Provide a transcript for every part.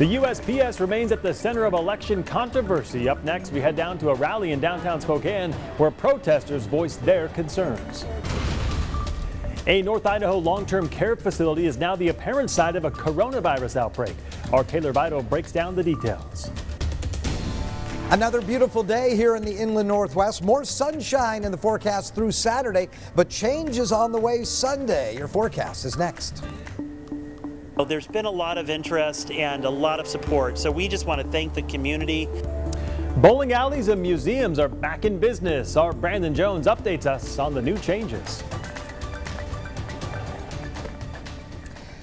The USPS remains at the center of election controversy. Up next, we head down to a rally in downtown Spokane where protesters voiced their concerns. A North Idaho long-term care facility is now the apparent site of a coronavirus outbreak. Our Taylor Vito breaks down the details. Another beautiful day here in the inland Northwest. More sunshine in the forecast through Saturday, but change is on the way Sunday. Your forecast is next. Well, there's been a lot of interest and a lot of support, so we just want to thank the community. Bowling alleys and museums are back in business. Our Brandon Jones updates us on the new changes.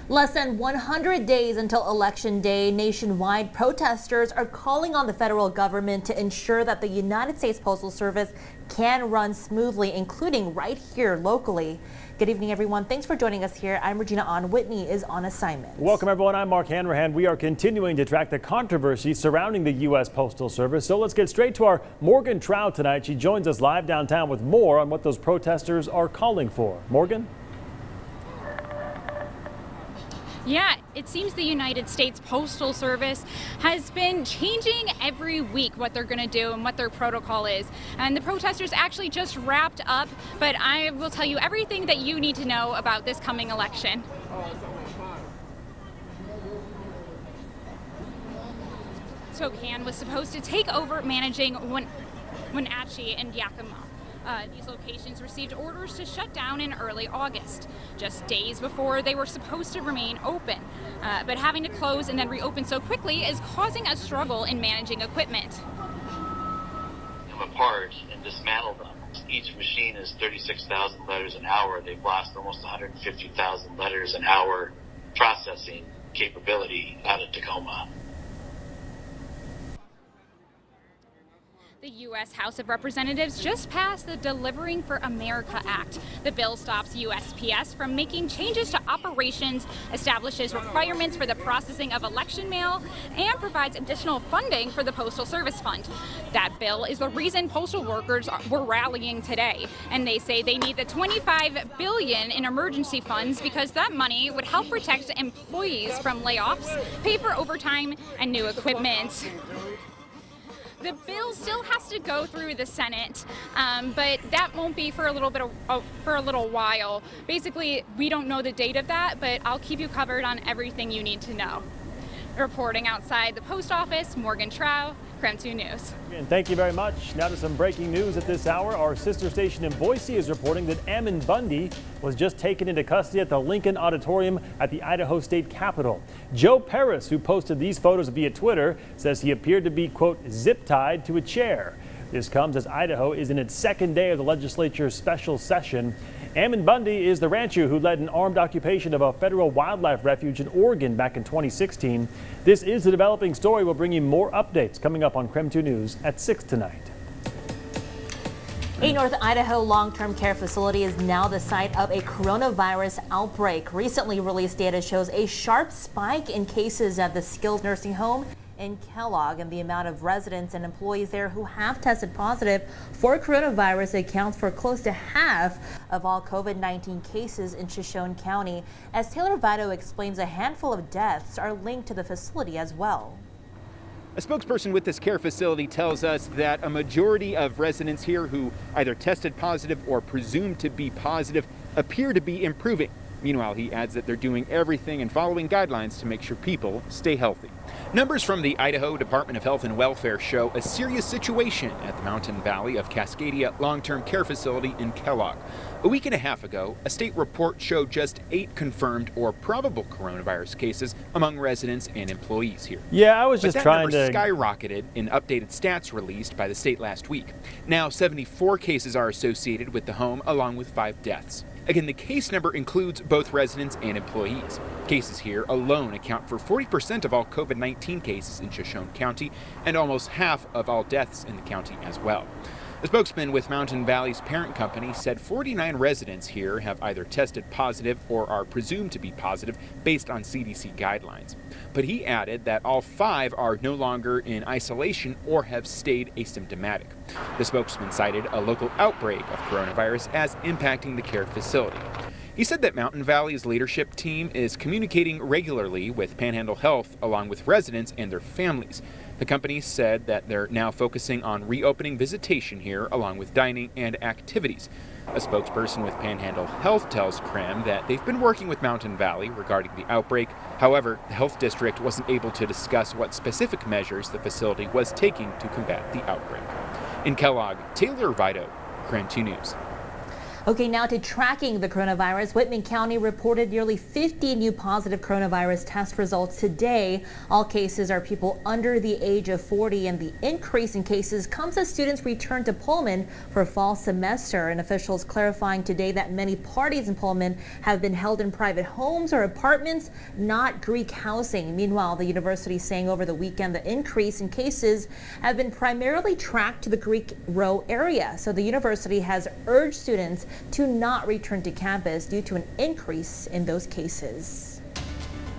Less than 100 days until Election Day, nationwide protesters are calling on the federal government to ensure that the United States Postal Service can run smoothly, including right here locally. Good evening, everyone. Thanks for joining us here. I'm Regina Ahn. Whitney is on assignment. Welcome, everyone. I'm Mark Hanrahan. We are continuing to track the controversy surrounding the U.S. Postal Service. So let's get straight to our Morgan Trout tonight. She joins us live downtown with more on what those protesters are calling for. Morgan? Yeah, it seems the United States Postal Service has been changing every week what they're going to do and what their protocol is. And the protesters actually just wrapped up, but I will tell you everything that you need to know about this coming election. Spokane was supposed to take over managing Wenatchee and Yakima. These locations received orders to shut down in early August, just days before they were supposed to remain open. But having to close and then reopen so quickly is causing a struggle in managing equipment. Them apart and dismantle them. Each machine is 36,000 letters an hour. They blast almost 150,000 letters an hour processing capability out of Tacoma. The U.S. House of Representatives just passed the Delivering for America Act. The bill stops USPS from making changes to operations, establishes requirements for the processing of election mail, and provides additional funding for the Postal Service Fund. That bill is the reason postal workers were rallying today, and they say they need the $25 billion in emergency funds because that money would help protect employees from layoffs, pay for overtime, and new equipment. The bill still has to go through the Senate, but that won't be for a little while. Basically, we don't know the date of that, but I'll keep you covered on everything you need to know. Reporting outside the post office, Morgan Trout, KREM 2 News. And thank you very much. Now to some breaking news at this hour. Our sister station in Boise is reporting that Ammon Bundy was just taken into custody at the Lincoln Auditorium at the Idaho State Capitol. Joe Paris, who posted these photos via Twitter, says he appeared to be, quote, zip-tied to a chair. This comes as Idaho is in its second day of the legislature's special session. Ammon Bundy is the rancher who led an armed occupation of a federal wildlife refuge in Oregon back in 2016. This is a developing story. We'll bring you more updates coming up on KREM 2 News at 6 tonight. A North Idaho long-term care facility is now the site of a coronavirus outbreak. Recently released data shows a sharp spike in cases at the skilled nursing home in Kellogg, and the amount of residents and employees there who have tested positive for coronavirus accounts for close to half of all COVID-19 cases in Shoshone County. As Taylor Vito explains, a handful of deaths are linked to the facility as well. A spokesperson with this care facility tells us that a majority of residents here who either tested positive or presumed to be positive appear to be improving. Meanwhile, he adds that they're doing everything and following guidelines to make sure people stay healthy. Numbers from the Idaho Department of Health and Welfare show a serious situation at the Mountain Valley of Cascadia long-term care facility in Kellogg. A week and a half ago, a state report showed just 8 confirmed or probable coronavirus cases among residents and employees here. Yeah, I was just trying to... But that number skyrocketed in updated stats released by the state last week. Now, 74 cases are associated with the home, along with 5 deaths. Again, the case number includes both residents and employees. Cases here alone account for 40% of all COVID-19 cases in Shoshone County and almost half of all deaths in the county as well. A spokesman with Mountain Valley's parent company said 49 residents here have either tested positive or are presumed to be positive based on CDC guidelines. But he added that all 5 are no longer in isolation or have stayed asymptomatic. The spokesman cited a local outbreak of coronavirus as impacting the care facility. He said that Mountain Valley's leadership team is communicating regularly with Panhandle Health along with residents and their families. The company said that they're now focusing on reopening visitation here along with dining and activities. A spokesperson with Panhandle Health tells KREM that they've been working with Mountain Valley regarding the outbreak. However, the health district wasn't able to discuss what specific measures the facility was taking to combat the outbreak. In Kellogg, Taylor Vito, KREM 2 News. Okay, now to tracking the coronavirus. Whitman County reported nearly 50 new positive coronavirus test results today. All cases are people under the age of 40, and the increase in cases comes as students return to Pullman for fall semester. And officials clarifying today that many parties in Pullman have been held in private homes or apartments, not Greek housing. Meanwhile, the university saying over the weekend the increase in cases have been primarily tracked to the Greek Row area. So the university has urged students to not return to campus due to an increase in those cases.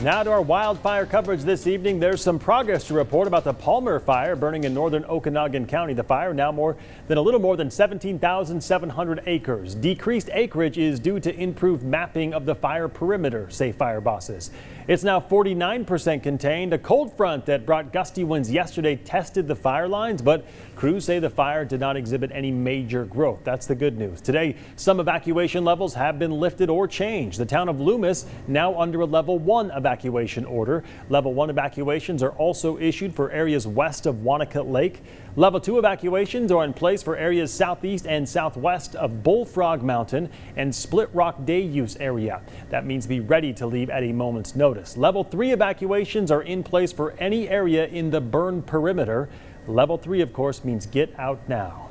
Now to our wildfire coverage this evening. There's some progress to report about the Palmer fire burning in northern Okanogan County. The fire now a little more than 17,700 acres. Decreased acreage is due to improved mapping of the fire perimeter, say fire bosses. It's now 49% contained. A cold front that brought gusty winds yesterday tested the fire lines, but crews say the fire did not exhibit any major growth. That's the good news. Today, some evacuation levels have been lifted or changed. The town of Loomis now under a level 1 evacuation order. Level 1 evacuations are also issued for areas west of Wanacott Lake. Level 2 evacuations are in place for areas southeast and southwest of Bullfrog Mountain and Split Rock Day Use area. That means be ready to leave at a moment's notice. Level 3 evacuations are in place for any area in the burn perimeter. Level 3, of course, means get out now.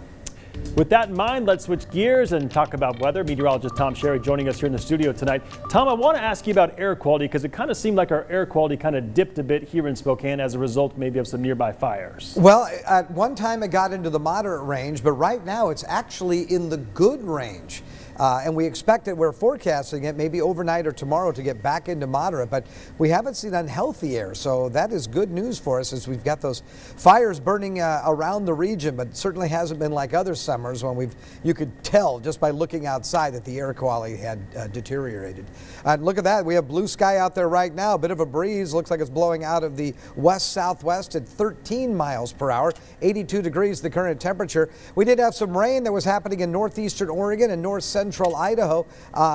With that in mind, let's switch gears and talk about weather. Meteorologist Tom Sherry joining us here in the studio tonight. Tom, I want to ask you about air quality because it kind of seemed like our air quality kind of dipped a bit here in Spokane as a result maybe of some nearby fires. Well, at one time it got into the moderate range, but right now it's actually in the good range. And we expect that we're forecasting it maybe overnight or tomorrow to get back into moderate, but we haven't seen unhealthy air. So that is good news for us as we've got those fires burning around the region, but it certainly hasn't been like other summers when you could tell just by looking outside that the air quality had deteriorated. And look at that. We have blue sky out there right now. A bit of a breeze. Looks like it's blowing out of the west-southwest at 13 miles per hour. 82 degrees the current temperature. We did have some rain that was happening in northeastern Oregon and north central Idaho.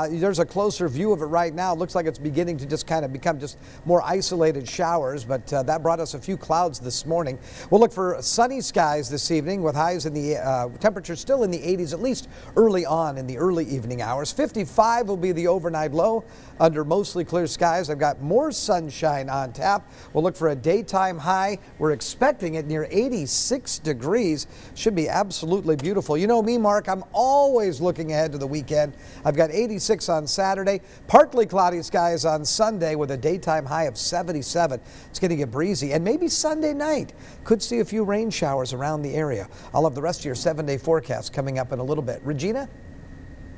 There's a closer view of it right now. It looks like it's beginning to just kind of become just more isolated showers, but that brought us a few clouds this morning. We'll look for sunny skies this evening with highs in the temperature still in the 80s, at least early on in the early evening hours. 55 will be the overnight low under mostly clear skies. I've got more sunshine on tap. We'll look for a daytime high. We're expecting it near 86 degrees. Should be absolutely beautiful. You know me, Mark, I'm always looking ahead to the weekend. I've got 86 on Saturday, partly cloudy skies on Sunday with a daytime high of 77. It's going to get breezy, and maybe Sunday night could see a few rain showers around the area. I'll have the rest of your 7-day forecast coming up in a little bit. Regina?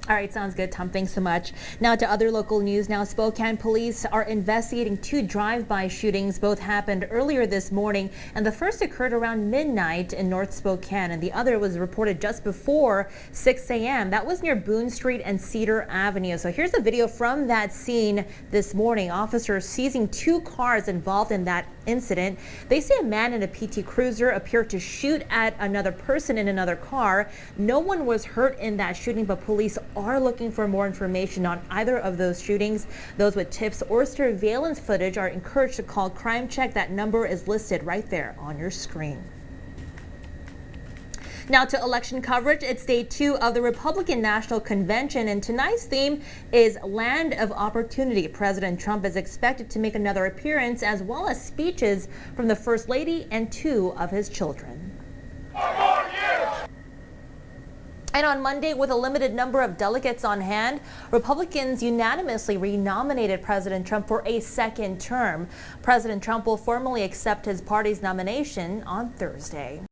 All right, sounds good, Tom. Thanks so much. Now to other local news. Now, Spokane police are investigating 2 drive-by shootings. Both happened earlier this morning, and the first occurred around midnight in North Spokane, and the other was reported just before 6 a.m. That was near Boone Street and Cedar Avenue. So here's a video from that scene this morning. Officers seizing 2 cars involved in that incident. They say a man in a PT Cruiser appeared to shoot at another person in another car. No one was hurt in that shooting, but police are looking for more information on either of those shootings. Those with tips or surveillance footage are encouraged to call Crime Check. That number is listed right there on your screen. Now to election coverage. It's day 2 of the Republican National Convention, and tonight's theme is Land of Opportunity. President Trump is expected to make another appearance, as well as speeches from the First Lady and 2 of his children. And on Monday, with a limited number of delegates on hand, Republicans unanimously renominated President Trump for a second term. President Trump will formally accept his party's nomination on Thursday.